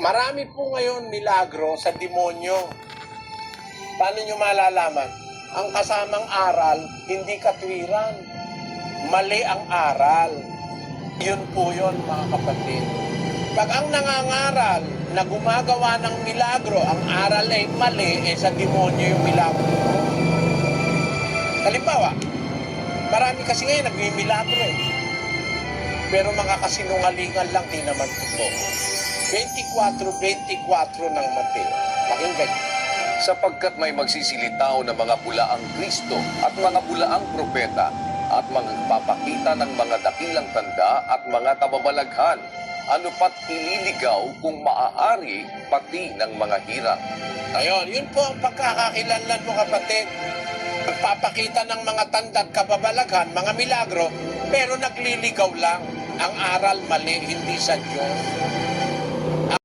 Marami po ngayon milagro sa demonyo. Paano nyo malalaman? Ang kasamang aral, hindi katwiran. Mali ang aral. Yun po yun, mga kapatid. Pag ang nangangaral na gumagawa ng milagro, ang aral ay mali, sa demonyo yung milagro. Halimbawa, marami kasi ngayon nagmimilagro Pero mga kasinungalingan lang, di naman totoo. 24:24 ng Mateo. Pakinggan niyo. Sapagkat may magsisilitaw na mga bulaang Kristo at mga bulaang propeta at magpapakita ng mga dakilang tanda at mga kababalaghan, ano pat ililigaw kung maaari pati ng mga hirang. Ayun, yun po ang pagkakakilanlan mo, kapatid. Magpapakita ng mga tanda at kababalaghan, mga milagro, pero nagliligaw lang. Ang aral mali, hindi sa Diyos.